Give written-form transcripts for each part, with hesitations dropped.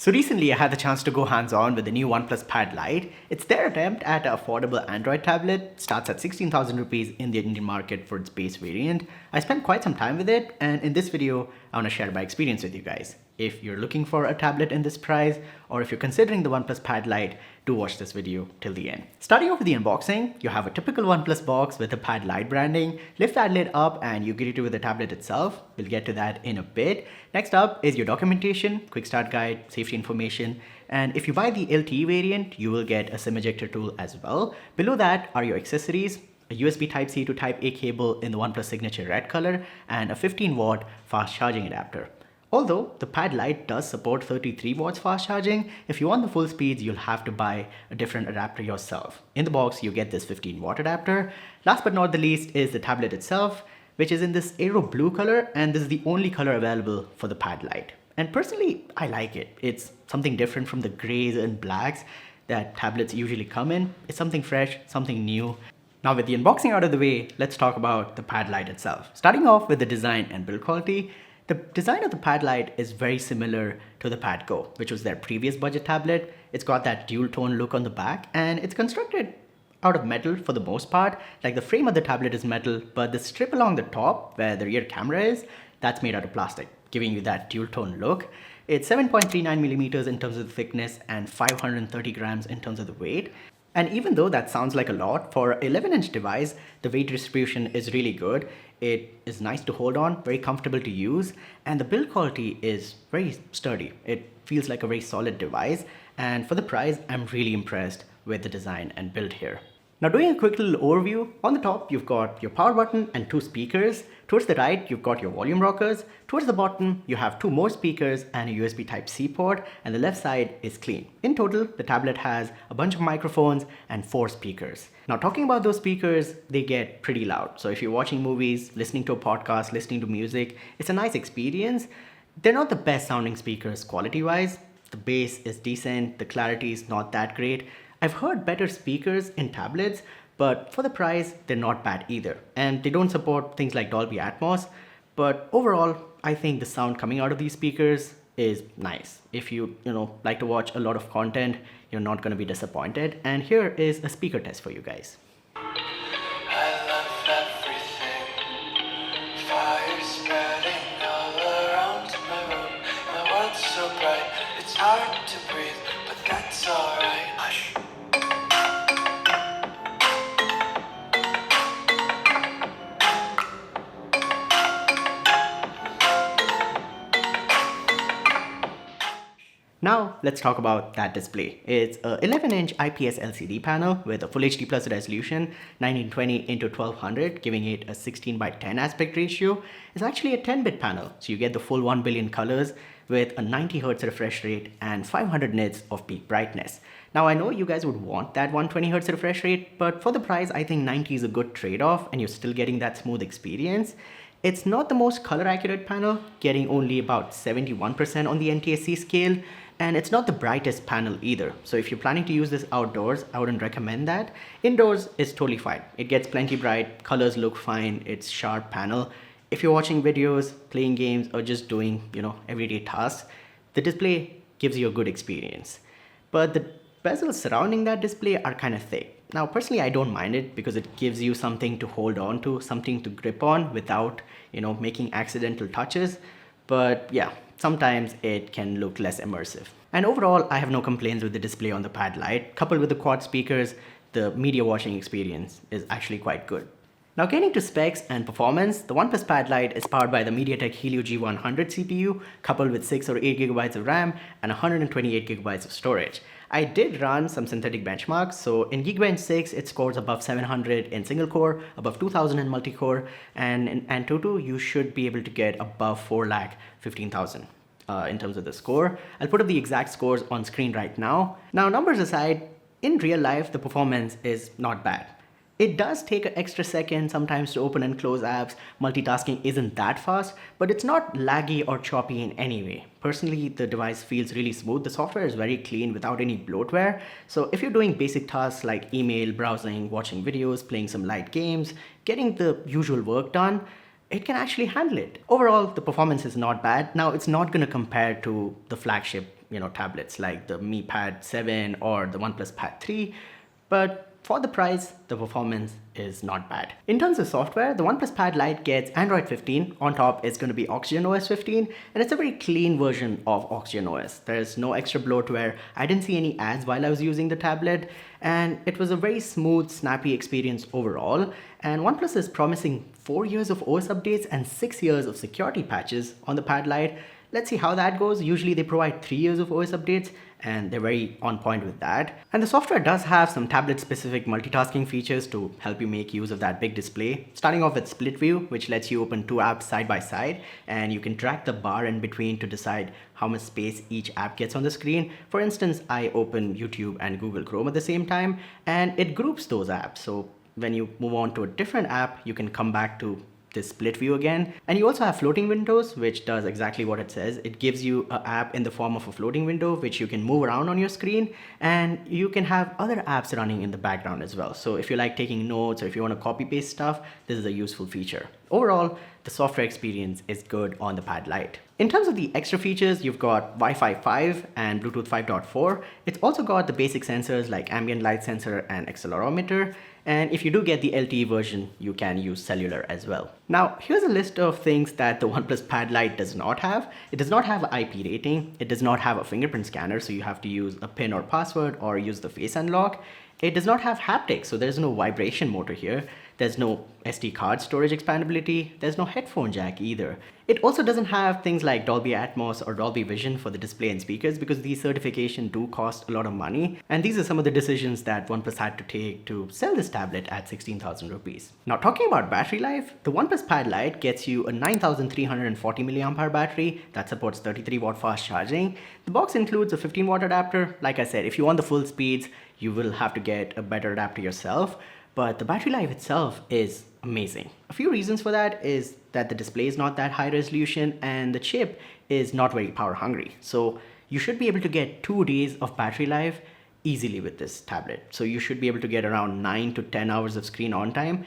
So recently I had the chance to go hands-on with the new OnePlus Pad Lite. It's their attempt at an affordable Android tablet. Starts at 16,000 rupees in the Indian market for its base variant. I spent quite some time with it, and in this video I want to share my experience with you guys. If you're looking for a tablet in this price, or if you're considering the OnePlus Pad Lite, do watch this video till the end. Starting off with the unboxing, you have a typical OnePlus box with the Pad Lite branding. Lift that lid up and you greet it with the tablet itself. We'll get to that in a bit. Next up is your documentation, quick start guide, safety information, and if you buy the LTE variant, you will get a SIM ejector tool as well. Below that are your accessories, a USB Type-C to Type-A cable in the OnePlus Signature red color, and a 15-watt fast charging adapter. Although the Pad Lite does support 33 watts fast charging, if you want the full speeds, you'll have to buy a different adapter yourself. In the box, you get this 15-watt adapter. Last but not the least is the tablet itself, which is in this Aero blue color, and this is the only color available for the Pad Lite. And personally, I like it. It's something different from the grays and blacks that tablets usually come in. It's something fresh, something new. Now with the unboxing out of the way, let's talk about the Pad Lite itself. Starting off with the design and build quality. The design of the Pad Lite is very similar to the Pad Go, which was their previous budget tablet. It's got that dual tone look on the back, and it's constructed out of metal for the most part. Like the frame of the tablet is metal, but the strip along the top where the rear camera is, that's made out of plastic, giving you that dual tone look. It's 7.39 millimeters in terms of the thickness and 530 grams in terms of the weight. And even though that sounds like a lot, for an 11-inch device, the weight distribution is really good. It is nice to hold on, very comfortable to use, and the build quality is very sturdy. It feels like a very solid device, and for the price, I'm really impressed with the design and build here. Now doing a quick little overview, on the top you've got your power button and two speakers. Towards the right you've got your volume rockers. Towards the bottom you have two more speakers and a USB Type-C port, and the left side is clean. In total, the tablet has a bunch of microphones and 4 speakers. Now talking about those speakers, they get pretty loud. So if you're watching movies, listening to a podcast, listening to music, it's a nice experience. They're not the best sounding speakers quality wise. The bass is decent, the clarity is not that great. I've heard better speakers in tablets, but for the price, they're not bad either. And they don't support things like Dolby Atmos, but overall, I think the sound coming out of these speakers is nice. If you like to watch a lot of content, you're not going to be disappointed. And here is a speaker test for you guys. I love everything. Fire spreading all around my room. My world's so bright, it's hard to breathe, but that's alright. Hush. Now let's talk about that display. It's a 11-inch IPS LCD panel with a Full HD Plus resolution, 1920 into 1200, giving it a 16 by 10 aspect ratio. It's actually a 10-bit panel, so you get the full 1 billion colors with a 90 Hz refresh rate and 500 nits of peak brightness. Now I know you guys would want that 120 Hz refresh rate, but for the price I think 90 is a good trade-off and you're still getting that smooth experience. It's not the most color accurate panel, getting only about 71% on the NTSC scale, and it's not the brightest panel either. So if you're planning to use this outdoors, I wouldn't recommend that. Indoors is totally fine. It gets plenty bright, colors look fine, it's sharp panel. If you're watching videos, playing games, or just doing, everyday tasks, the display gives you a good experience. But the bezels surrounding that display are kind of thick. Now personally I don't mind it because it gives you something to hold on to, something to grip on without making accidental touches. But yeah, sometimes it can look less immersive. And overall I have no complaints with the display on the Pad Lite. Coupled with the quad speakers, the media watching experience is actually quite good. Now getting to specs and performance, the OnePlus Pad Lite is powered by the MediaTek Helio G100 CPU, coupled with 6 or 8 GB of RAM and 128 GB of storage. I did run some synthetic benchmarks, so in Geekbench 6 it scores above 700 in single core, above 2000 in multi-core, and in Antutu you should be able to get above 4,15,000 in terms of the score. I'll put up the exact scores on screen right now. Now numbers aside, in real life the performance is not bad. It does take an extra second sometimes to open and close apps. Multitasking isn't that fast, but it's not laggy or choppy in any way. Personally, the device feels really smooth. The software is very clean without any bloatware. So if you're doing basic tasks like email, browsing, watching videos, playing some light games, getting the usual work done, it can actually handle it. Overall, the performance is not bad. Now, it's not going to compare to the flagship tablets like the Mi Pad 7 or the OnePlus Pad 3, but for the price, the performance is not bad. In terms of software, the OnePlus Pad Lite gets Android 15. On top is going to be Oxygen OS 15, and it's a very clean version of Oxygen OS. There's no extra bloatware. I didn't see any ads while I was using the tablet, and it was a very smooth, snappy experience overall. And OnePlus is promising 4 years of OS updates and 6 years of security patches on the Pad Lite. Let's see how that goes. Usually they provide 3 years of OS updates, and they're very on point with that. And the software does have some tablet-specific multitasking features to help you make use of that big display. Starting off with Split View, which lets you open 2 apps side by side, and you can drag the bar in between to decide how much space each app gets on the screen. For instance, I open YouTube and Google Chrome at the same time, and it groups those apps. So when you move on to a different app, you can come back to this split view again. And you also have floating windows, which does exactly what it says. It gives you an app in the form of a floating window, which you can move around on your screen, and you can have other apps running in the background as well. So if you like taking notes or if you want to copy paste stuff, this is a useful feature. Overall, the software experience is good on the Pad Lite. In terms of the extra features, you've got Wi-Fi 5 and Bluetooth 5.4. It's also got the basic sensors like ambient light sensor and accelerometer. And if you do get the LTE version, you can use cellular as well. Now, here's a list of things that the OnePlus Pad Lite does not have. It does not have IP rating. It does not have a fingerprint scanner, so you have to use a PIN or password or use the face unlock. It does not have haptics, so there's no vibration motor here. There's no SD card storage expandability. There's no headphone jack either. It also doesn't have things like Dolby Atmos or Dolby Vision for the display and speakers, because these certifications do cost a lot of money. And these are some of the decisions that OnePlus had to take to sell this tablet at 16,000 rupees. Now, talking about battery life, the OnePlus Pad Lite gets you a 9,340 mAh battery that supports 33 watt fast charging. The box includes a 15 watt adapter. Like I said, if you want the full speeds, you will have to get a better adapter yourself. But the battery life itself is amazing. A few reasons for that is that the display is not that high resolution and the chip is not very power hungry. So you should be able to get 2 days of battery life easily with this tablet. So you should be able to get around 9 to 10 hours of screen on time.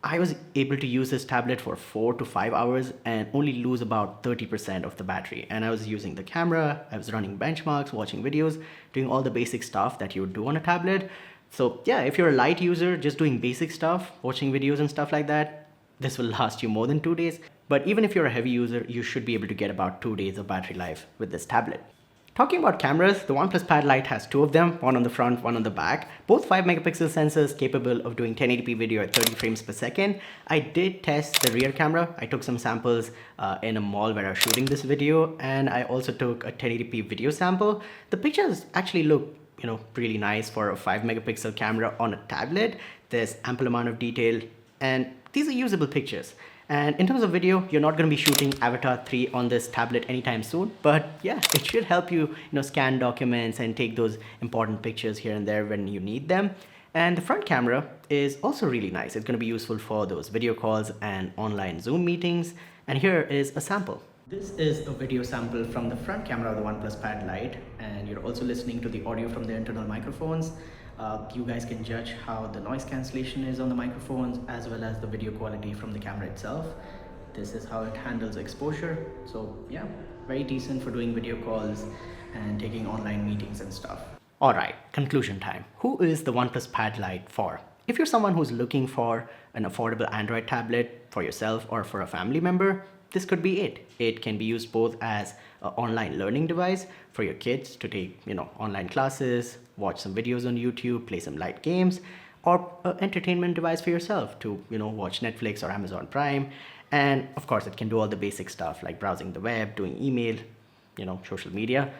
I was able to use this tablet for 4 to 5 hours and only lose about 30% of the battery. And I was using the camera, I was running benchmarks, watching videos, doing all the basic stuff that you would do on a tablet. So yeah, if you're a light user, just doing basic stuff, watching videos and stuff like that, this will last you more than 2 days. But even if you're a heavy user, you should be able to get about 2 days of battery life with this tablet. Talking about cameras, the OnePlus Pad Lite has 2 of them, one on the front, one on the back. Both 5 megapixel sensors capable of doing 1080p video at 30 frames per second. I did test the rear camera. I took some samples in a mall where I was shooting this video, and I also took a 1080p video sample. The pictures actually look really nice for a 5 megapixel camera on a tablet. There's ample amount of detail, and these are usable pictures. And in terms of video, you're not going to be shooting Avatar 3 on this tablet anytime soon, but yeah, it should help you, scan documents and take those important pictures here and there when you need them. And the front camera is also really nice. It's going to be useful for those video calls and online Zoom meetings. And here is a sample. This is a video sample from the front camera of the OnePlus Pad Lite, and you're also listening to the audio from the internal microphones. You guys can judge how the noise cancellation is on the microphones as well as the video quality from the camera itself. This is how it handles exposure. So yeah, very decent for doing video calls and taking online meetings and stuff. Alright, conclusion time. Who is the OnePlus Pad Lite for? If you're someone who's looking for an affordable Android tablet for yourself or for a family member, this could be it. It can be used both as an online learning device for your kids to take, online classes, watch some videos on YouTube, play some light games, or an entertainment device for yourself to, watch Netflix or Amazon Prime. And of course, it can do all the basic stuff like browsing the web, doing email, social media.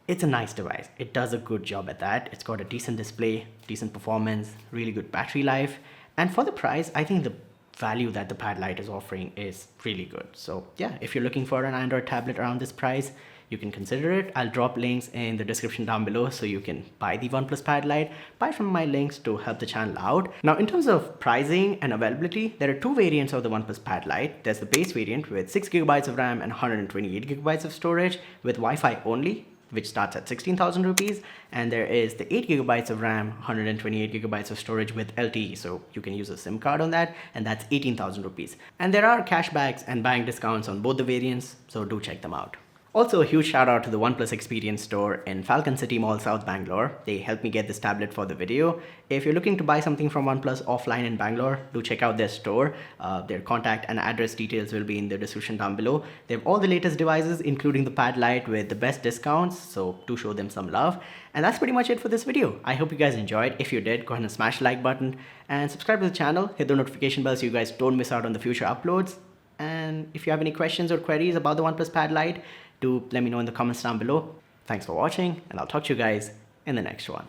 It's a nice device. It does a good job at that. It's got a decent display, decent performance, really good battery life. And for the price, I think the value that the Pad Lite is offering is really good. So yeah, if you're looking for an Android tablet around this price, you can consider it. I'll drop links in the description down below so you can buy the OnePlus Pad Lite. Buy from my links to help the channel out. Now, in terms of pricing and availability, there are 2 variants of the OnePlus Pad Lite. There's the base variant with 6 gigabytes of RAM and 128 gigabytes of storage with Wi-Fi only, which starts at 16,000 rupees. And there is the 8 gigabytes of RAM, 128 gigabytes of storage with LTE. So you can use a SIM card on that, and that's 18,000 rupees. And there are cashbacks and buying discounts on both the variants, so do check them out. Also, a huge shout out to the OnePlus Experience store in Falcon City Mall, South Bangalore. They helped me get this tablet for the video. If you're looking to buy something from OnePlus offline in Bangalore, do check out their store. Their contact and address details will be in the description down below. They have all the latest devices, including the Pad Lite with the best discounts, so do show them some love. And that's pretty much it for this video. I hope you guys enjoyed. If you did, go ahead and smash the like button and subscribe to the channel. Hit the notification bell so you guys don't miss out on the future uploads. And if you have any questions or queries about the OnePlus Pad Lite, do let me know in the comments down below. Thanks for watching, and I'll talk to you guys in the next one.